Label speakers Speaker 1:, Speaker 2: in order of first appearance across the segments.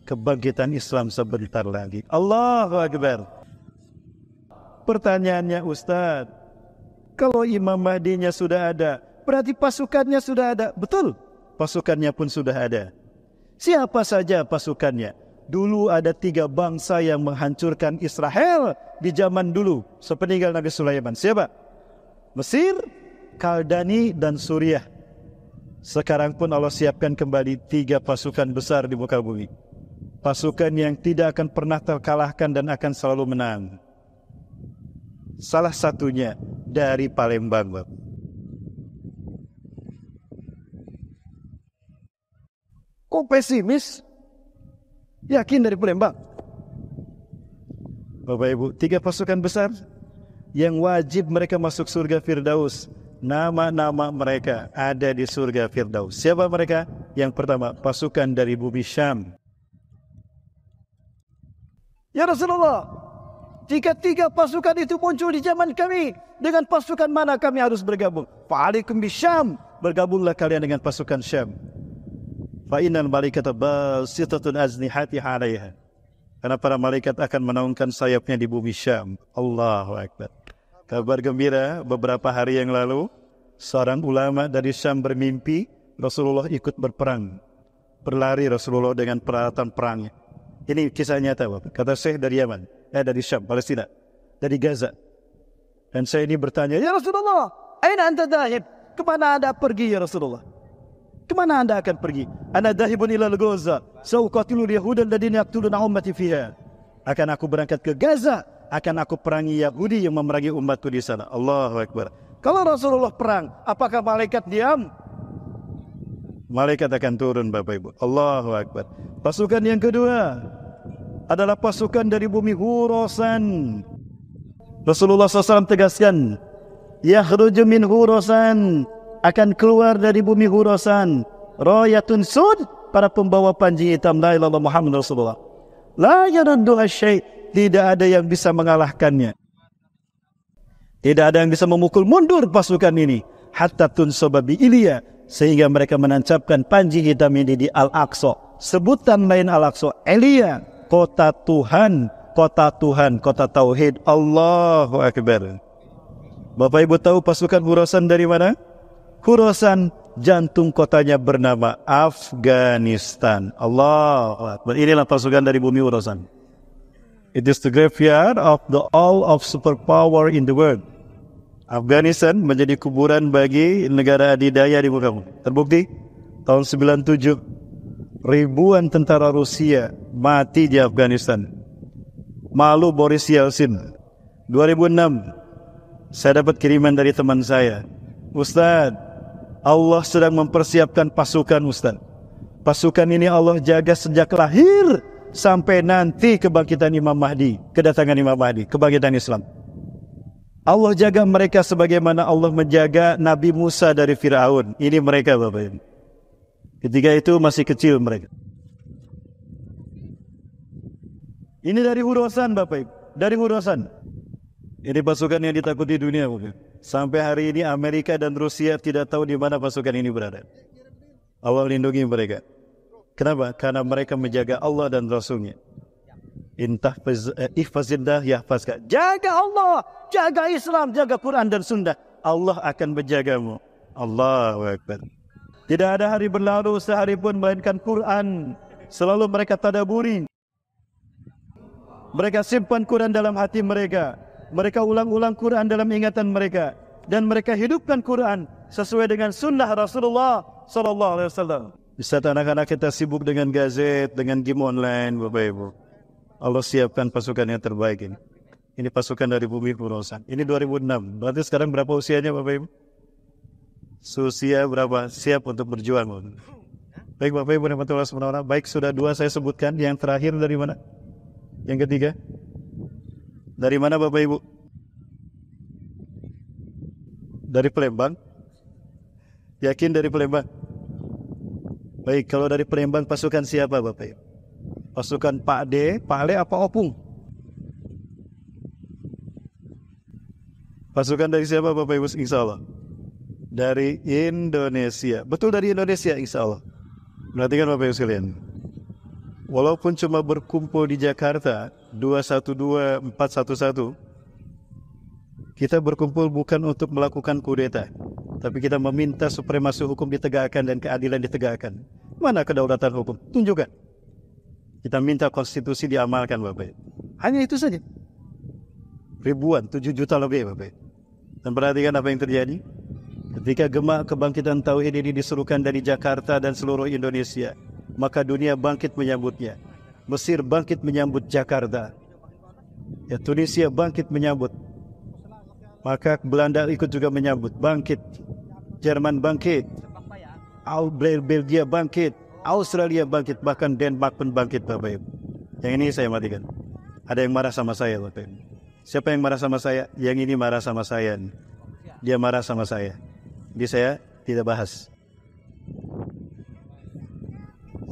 Speaker 1: kebangkitan Islam sebentar lagi. Allahu Akbar. Pertanyaannya Ustaz, kalau Imam Mahdinya sudah ada, berarti pasukannya sudah ada. Betul, pasukannya pun sudah ada. Siapa saja pasukannya? Dulu ada 3 bangsa yang menghancurkan Israel di zaman dulu, sepeninggal Nabi Sulaiman. Siapa? Mesir, Kaldani, dan Suriah. Sekarang pun Allah siapkan kembali 3 pasukan besar di muka bumi. Pasukan yang tidak akan pernah terkalahkan dan akan selalu menang. Salah satunya dari Palembang. Kok pesimis? Yakin dari Palembang? Bapak Ibu, 3 pasukan besar yang wajib mereka masuk surga Firdaus. Nama-nama mereka ada di surga Firdaus. Siapa mereka? Yang pertama, pasukan dari bumi Syam. Ya Rasulullah, jika 3 pasukan itu muncul di zaman kami, dengan pasukan mana kami harus bergabung? Fa'alaikum bisyam, bergabunglah kalian dengan pasukan Syam. Fa'innal malaikata basitatun ajnihatiha 'alaiha. Karena para malaikat akan menaungkan sayapnya di bumi Syam. Allahu Akbar. Kabar gembira, beberapa hari yang lalu seorang ulama dari Syam bermimpi Rasulullah ikut berperang. Berlari Rasulullah dengan peralatan perangnya. Ini kisah nyata, Bapak. Kata Syekh dari Yaman, dari Syam, Palestina, dari Gaza. Dan saya ini bertanya, ya Rasulullah, aina anta dhahib? Kemana anda pergi ya Rasulullah? Kemana anda akan pergi? Ana dhahibun ila al-Gaza, sauqatilul yahudan ladina yaqtuluna ummati fiha. Akan aku berangkat ke Gaza, akan aku perangi Yahudi yang memerangi umatku di sana. Allahu Akbar. Kalau Rasulullah perang, apakah malaikat diam? Malaikat akan turun, Bapak Ibu. Allahu Akbar. Pasukan yang kedua adalah pasukan dari bumi Khurasan. Rasulullah SAW tegaskan, yakhruju min Khurasan, akan keluar dari bumi Khurasan, rayatun sud, para pembawa panji hitam, la ilaha illallah Muhammad Rasulullah. La yaraddu asy-syai', tidak ada yang bisa mengalahkannya. Tidak ada yang bisa memukul mundur pasukan ini. Hatta tunsaba bi Ilya, sehingga mereka menancapkan panji hitam ini di Al-Aqsa. Sebutan lain Al-Aqsa, Elia, kota Tuhan, kota Tuhan, kota Tauhid. Allahu Akbar. Bapak Ibu tahu pasukan Khurasan dari mana? Khurasan, jantung kotanya bernama Afghanistan. Allahu Akbar. Inilah pasukan dari bumi Khurasan. It is the graveyard of the all of superpower in the world. Afghanistan menjadi kuburan bagi negara adidaya di muka bumi. Terbukti tahun 97 ribuan tentara Rusia mati di Afghanistan. Malu Boris Yeltsin. 2006 saya dapat kiriman dari teman saya. Ustaz, Allah sedang mempersiapkan pasukan Ustaz. Pasukan ini Allah jaga sejak lahir sampai nanti kebangkitan Imam Mahdi, kedatangan Imam Mahdi, kebangkitan Islam. Allah jaga mereka sebagaimana Allah menjaga Nabi Musa dari Fir'aun. Ini mereka, Bapak Ibu. Ketika itu masih kecil mereka. Ini dari Khurasan, Bapak Ibu. Dari Khurasan. Ini pasukan yang ditakuti dunia, Bapak Ibu. Sampai hari ini Amerika dan Rusia tidak tahu di mana pasukan ini berada. Allah lindungi mereka. Kenapa? Karena mereka menjaga Allah dan Rasulnya. Ihfazillah yahfazka. Jaga Allah, jaga Islam, jaga Quran dan Sunnah. Allah akan menjagamu. Allahu Akbar. Tidak ada hari berlalu sehari pun melainkan Quran selalu mereka tadaburi. Mereka simpan Quran dalam hati mereka. Mereka ulang-ulang Quran dalam ingatan mereka. Dan mereka hidupkan Quran sesuai dengan sunnah Rasulullah SAW. Di saat anak-anak kita sibuk dengan gazet, dengan game online, Bapak Ibu, Allah siapkan pasukan yang terbaik ini. Ini pasukan dari bumi Khurasan. Ini 2006. Berarti sekarang berapa usianya, Bapak Ibu? Usia berapa? Siap untuk berjuang. Baik, Bapak Ibu, baik, sudah 2 saya sebutkan. Yang terakhir dari mana? Yang ketiga? Dari mana, Bapak Ibu? Dari Palembang? Yakin dari Palembang? Baik, kalau dari Palembang pasukan siapa, Bapak Ibu? Pasukan Pak D, Pak Le apa Opung? Pasukan dari siapa, Bapak Ibu? Insya Allah dari Indonesia. Betul, dari Indonesia, insya Allah. Perhatikan Bapak Ibu sekalian. walaupun cuma berkumpul di Jakarta 212-411, kita berkumpul bukan untuk melakukan kudeta, tapi kita meminta supremasi hukum ditegakkan dan keadilan ditegakkan. Mana kedaulatan hukum? Tunjukkan. Kita minta konstitusi diamalkan, Bapak. Hanya itu saja. Ribuan, 7 juta lebih, Bapak. Dan perhatikan apa yang terjadi. Ketika Gema Kebangkitan Tauhid ini diserukan dari Jakarta dan seluruh Indonesia, maka dunia bangkit menyambutnya. Mesir bangkit menyambut Jakarta. Ya, Tunisia bangkit menyambut. Maka Belanda ikut juga menyambut, bangkit. Jerman bangkit. Belgia bangkit. Australia bangkit. Bahkan Denmark pun bangkit, Bapak Ibu. Yang ini saya matikan. Ada yang marah sama saya, Bapak Ibu. Siapa yang marah sama saya? Yang ini marah sama saya. Dia marah sama saya. Jadi saya tidak bahas.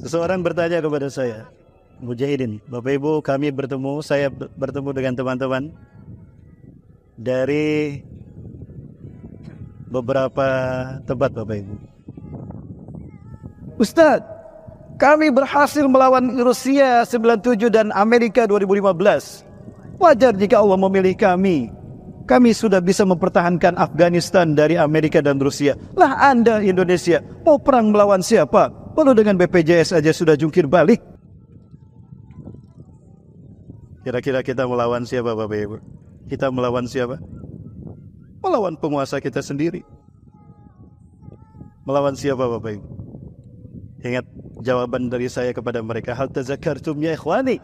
Speaker 1: Seseorang bertanya kepada saya, Mujahidin, Bapak Ibu, kami bertemu, saya bertemu dengan teman-teman dari beberapa tempat, Bapak Ibu. Ustaz, kami berhasil melawan Rusia 97 dan Amerika 2015. Wajar jika Allah memilih kami. Kami sudah bisa mempertahankan Afghanistan dari Amerika dan Rusia. Lah Anda Indonesia mau perang melawan siapa? Baru dengan BPJS aja sudah jungkir balik. Kira-kira kita melawan siapa, Bapak Ibu? Kita melawan siapa? Melawan penguasa kita sendiri. Melawan siapa, Bapak Ibu? Ingat jawaban dari saya kepada mereka. Hal tazakartum ya ikhwani?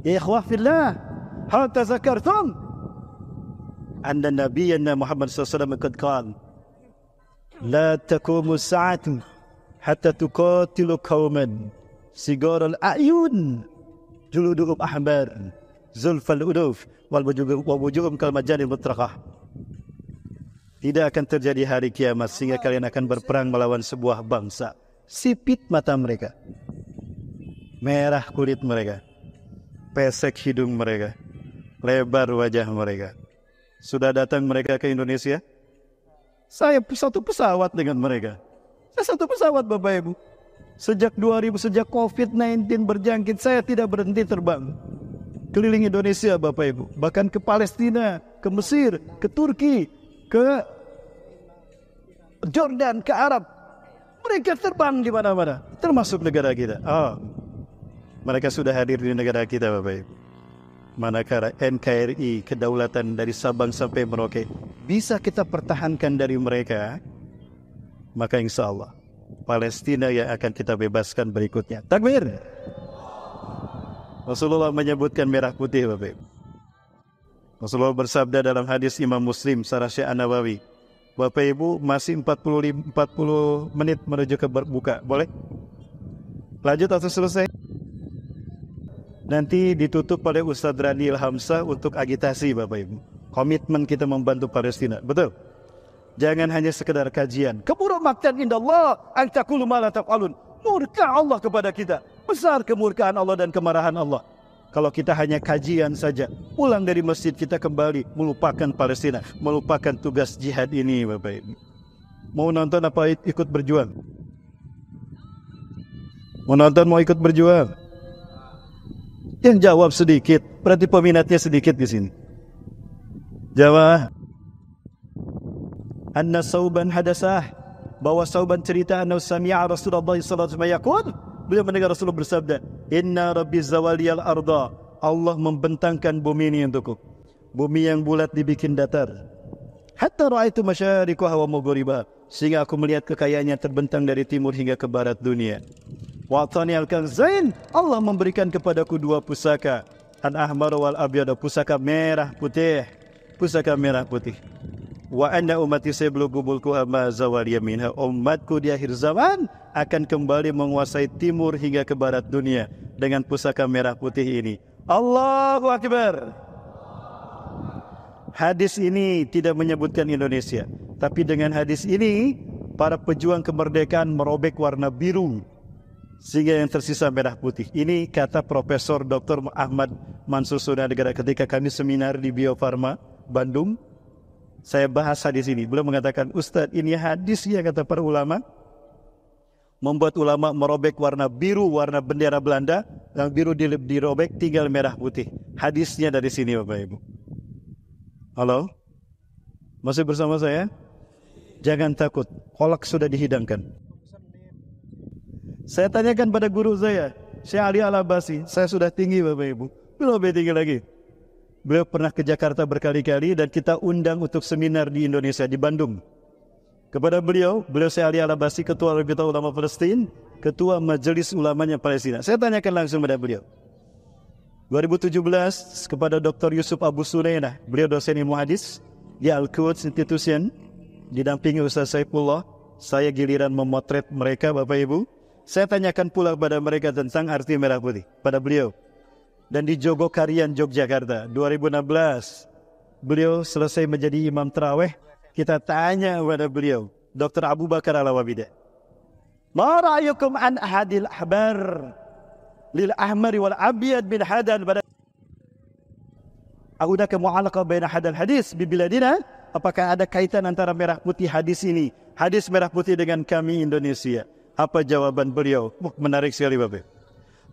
Speaker 1: Ya ikhwah fillah. Hal tazakartum? Anna Nabiyyana Muhammad SAW qad qala la taqumu as-sa'atu hatta tuqatilu qauman sigarul a'yun juluduhum ahmar zulfal uduf wal wujuhum kal majanil mutraqah. Tidak akan terjadi hari kiamat sehingga kalian akan berperang melawan sebuah bangsa. Sipit mata mereka, merah kulit mereka, pesek hidung mereka, lebar wajah mereka. Sudah datang mereka ke Indonesia. Saya satu pesawat dengan mereka. Saya satu pesawat, Bapak Ibu. Sejak 2000, sejak COVID-19 berjangkit, saya tidak berhenti terbang. Keliling Indonesia, Bapak Ibu. Bahkan ke Palestina, ke Mesir, ke Turki, ke Jordan, ke Arab. Mereka terbang di mana-mana, termasuk negara kita. Oh, mereka sudah hadir di negara kita, Bapak Ibu. Manakala NKRI, kedaulatan dari Sabang sampai Merauke, bisa kita pertahankan dari mereka, maka insya Allah Palestina yang akan kita bebaskan berikutnya. Takbir. Rasulullah menyebutkan merah putih, Bapak Ibu. Rasulullah bersabda dalam hadis Imam Muslim, Sarah Syekh An-Nawawi, Bapak Ibu masih 40 menit menuju ke berbuka. Boleh? Lanjut atau selesai? Nanti ditutup oleh Ustadz Rani Ilhamsah untuk agitasi, Bapak Ibu. Komitmen kita membantu Palestina. Betul? Jangan hanya sekedar kajian. Keburu maktan indallah an taqulu ma la taqulun. Murka Allah kepada kita. Besar kemurkaan Allah dan kemarahan Allah. Kalau kita hanya kajian saja, pulang dari masjid kita kembali melupakan Palestina, melupakan tugas jihad ini, Bapak Ibu. Mau nonton apa ikut berjuang? Mau nonton, mau ikut berjuang? Yang jawab sedikit, berarti peminatnya sedikit di sini. Jawab. Anna Sauban hadasah, bahwa Sauban cerita anna sami'a Rasulullah sallallahu alaihi wasallam yaqul, beliau mendengar Rasulullah bersabda, Inna Rabbi zawaliyal arda, Allah membentangkan bumi ini untukku. Bumi yang bulat dibikin datar. Hatta ra'aitu masyariqaha wa maghribaha, sehingga aku melihat kekayaannya terbentang dari timur hingga ke barat dunia. Wa'tani al-kanzain, Allah memberikan kepadaku 2 pusaka, al-ahmar wal abyad, pusaka merah putih, pusaka merah putih. Wa anna ummati sayablughu mulkuha ma zawaliya minha, umatku di akhir zaman akan kembali menguasai timur hingga ke barat dunia dengan pusaka merah putih ini. Allahu Akbar. Hadis ini tidak menyebutkan Indonesia, tapi dengan hadis ini para pejuang kemerdekaan merobek warna biru sehingga yang tersisa merah putih. Ini kata Profesor Dr. Ahmad Mansur Sunanegara ketika kami seminar di Bio Farma Bandung. Saya bahas hadis ini. Beliau mengatakan, Ustadz, ini hadis ya, kata para ulama. membuat ulama merobek warna biru, warna bendera Belanda, yang biru dirobek tinggal merah putih. Hadisnya dari sini Bapak Ibu. Halo? Masih bersama saya? Jangan takut, kolak sudah dihidangkan. Saya tanyakan pada guru saya, Syekh Ali Al-Abbasi, saya sudah tinggi Bapak Ibu, belum lebih tinggi lagi. Beliau pernah ke Jakarta berkali-kali dan kita undang untuk seminar di Indonesia, di Bandung. Kepada beliau Syekh Ali Al-Abbasi, Ketua Rabita Ulama Palestina, Ketua Majelis Ulamanya Palestina. Saya tanyakan langsung pada beliau. 2017 kepada Dr. Yusuf Abu Sunaynah, beliau dosen ilmu hadis di Al-Quds Institution, didampingi Ustaz Saifullah. Saya giliran memotret mereka Bapak Ibu. Saya tanyakan pula kepada mereka tentang arti merah putih pada beliau. Dan di Jogokarian Yogyakarta 2016 beliau selesai menjadi imam tarawih. Kita tanya kepada beliau, Dr. Abu Bakar Al-Wabidah, ma ra'ayukum an ahadil ahbar lil ahmari wal abyad min hadal badal ahudaka mu'alaqa baina hadal hadis bi biladina. Apakah ada kaitan antara merah putih hadis ini, hadis merah putih dengan kami Indonesia? Apa jawaban beliau? Menarik sekali Bapak.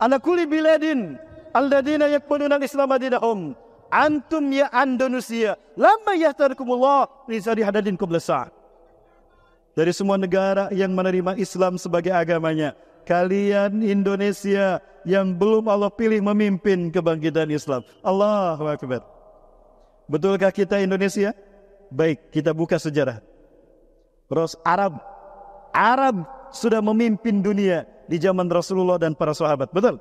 Speaker 1: Ala kulli biladin alladina yakbuluna al-islam dinahum antum ya Indonesia lama yahtarikumullah lisari hadadin kublasa. Dari semua negara yang menerima Islam sebagai agamanya, kalian Indonesia yang belum Allah pilih memimpin kebangkitan Islam. Allahu Akbar. Betulkah kita Indonesia? Baik, kita buka sejarah. Arab sudah memimpin dunia di zaman Rasulullah dan para sahabat. Betul?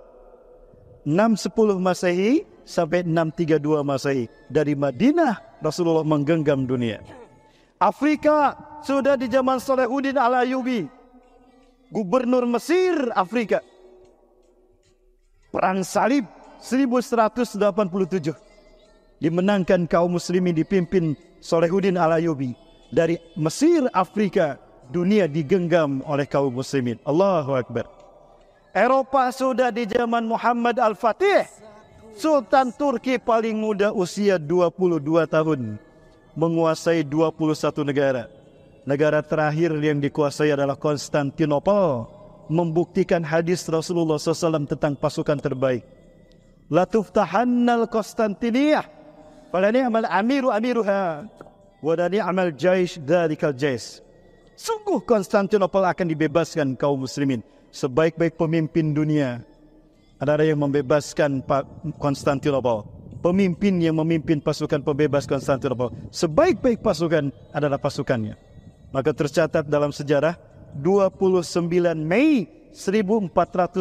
Speaker 1: 610 Masehi sampai 632 Masehi. Dari Madinah Rasulullah menggenggam dunia. Afrika sudah di zaman Salahuddin Al-Ayyubi, gubernur Mesir Afrika. Perang Salib 1187 dimenangkan kaum muslimin dipimpin Salahuddin Al-Ayyubi. Dari Mesir Afrika, dunia digenggam oleh kaum muslimin. Allahu Akbar. Eropa sudah di zaman Muhammad Al-Fatih, Sultan Turki paling muda usia 22 tahun, menguasai 21 negara. Negara terakhir yang dikuasai adalah Konstantinopel, membuktikan hadis Rasulullah SAW tentang pasukan terbaik. La tuftahannal Konstantiniyah fala ni'mal amiru amiruha wa la ni'mal jaish dzalikal jaish. Sungguh Konstantinopel akan dibebaskan kaum muslimin. Sebaik-baik pemimpin dunia ada yang membebaskan Konstantinopel. Pemimpin yang memimpin pasukan pembebas Konstantinopel, sebaik-baik pasukan adalah pasukannya. Maka tercatat dalam sejarah 29 Mei 1453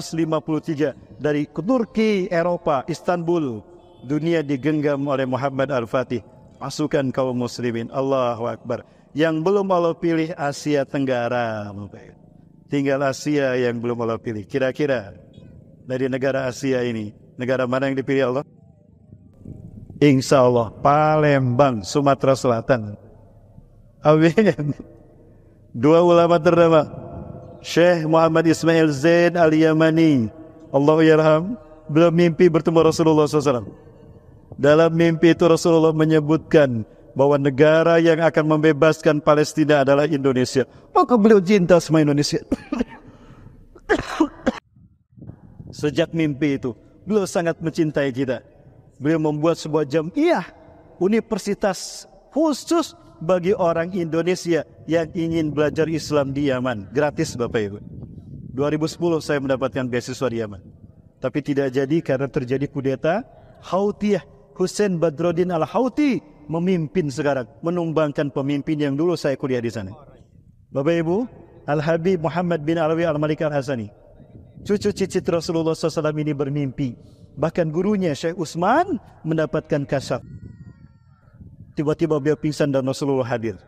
Speaker 1: dari Turki, Eropa, Istanbul, dunia digenggam oleh Muhammad Al-Fatih, pasukan kaum muslimin. Allahu Akbar. Yang belum Allah pilih Asia Tenggara. Tinggal Asia yang belum Allah pilih. Kira-kira dari negara Asia ini, negara mana yang dipilih Allah? Insya Allah Palembang, Sumatera Selatan. Amin. Dua ulama ternama, Syekh Muhammad Ismail Zain Al-Yamani, Allahu yarham, belum mimpi bertemu Rasulullah SAW. Dalam mimpi itu Rasulullah menyebutkan bahwa negara yang akan membebaskan Palestina adalah Indonesia. Maka beliau cinta sama Indonesia. Sejak mimpi itu, beliau sangat mencintai kita. Beliau membuat sebuah jamiah, universitas khusus bagi orang Indonesia yang ingin belajar Islam di Yaman. Gratis Bapak Ibu. 2010 saya mendapatkan beasiswa di Yaman. Tapi tidak jadi karena terjadi kudeta. Hautiyah, Hussein Badruddin Al-Houthi memimpin sekarang, menumbangkan pemimpin yang dulu saya kuliah di sana. Bapak Ibu, Al-Habib Muhammad bin Alawi Al-Malik Al-Hasani, cucu cicit Rasulullah SAW ini bermimpi. Bahkan gurunya Syekh Utsman mendapatkan kasyaf. Tiba-tiba beliau pingsan dan Rasulullah hadir.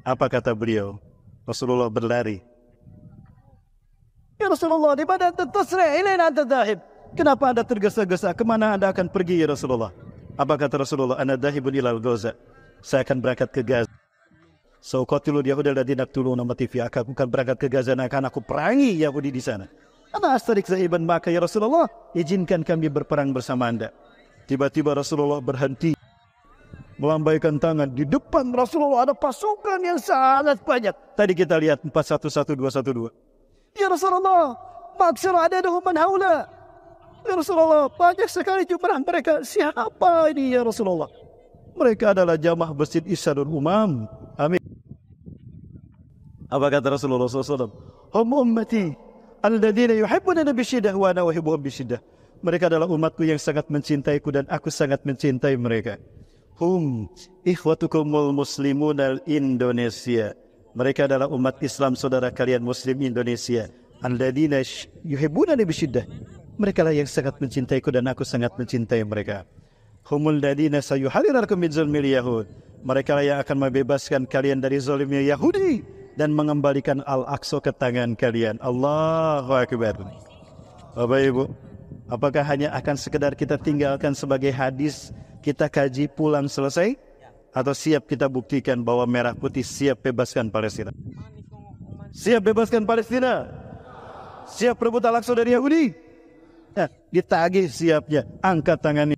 Speaker 1: Apa kata beliau? Rasulullah berlari. Ya Rasulullah, di mana anta tusri' ilaina anta dhahib? Kenapa anda tergesa-gesa? Kemana anda akan pergi ya Rasulullah? Apa kata Rasulullah? Ana dhahibun ilal Gaza. Saya akan berangkat ke Gaza. Sauqatilu Yahudi alladziina yaqtuluna ummati fi akan berangkat ke Gaza dan akan aku perangi Yahudi di sana. Ana astarik zahiban maka ya Rasulullah, izinkan kami berperang bersama anda. Tiba-tiba Rasulullah berhenti, melambaikan tangan. Di depan Rasulullah ada pasukan yang sangat banyak. Tadi kita lihat 411212. Ya Rasulullah, maksir adaduhum man haula. Ya Rasulullah, banyak sekali jumlah mereka. Siapa ini ya Rasulullah? Mereka adalah jamaah Masjid Ihsanul Umam. Amin. Apa kata Rasulullah SAW? Hum ummati alladzina yuhibbunani bisyiddah wa ana uhibbuhum bisyiddah. Mereka adalah umatku yang sangat mencintaiku dan aku sangat mencintai mereka. Hum ikhwatukumul muslimun al-Indonesia. Mereka adalah umat Islam saudara kalian Muslim Indonesia. Alladzina yuhibbunani bisyiddah. Mereka lah yang sangat mencintaiku dan aku sangat mencintai mereka. Humul ladina sayuhalilarakum min zulmil yahud. Mereka lah yang akan membebaskan kalian dari zalimnya Yahudi dan mengembalikan Al-Aqsa ke tangan kalian. Allahu Akbar. Bapak Ibu, apakah hanya akan sekedar kita tinggalkan sebagai hadis, kita kaji pulang selesai? Atau siap kita buktikan bahwa merah putih siap bebaskan Palestina? Siap bebaskan Palestina? Siap rebut Al-Aqsa dari Yahudi? Ditagih siapnya, angkat tangannya.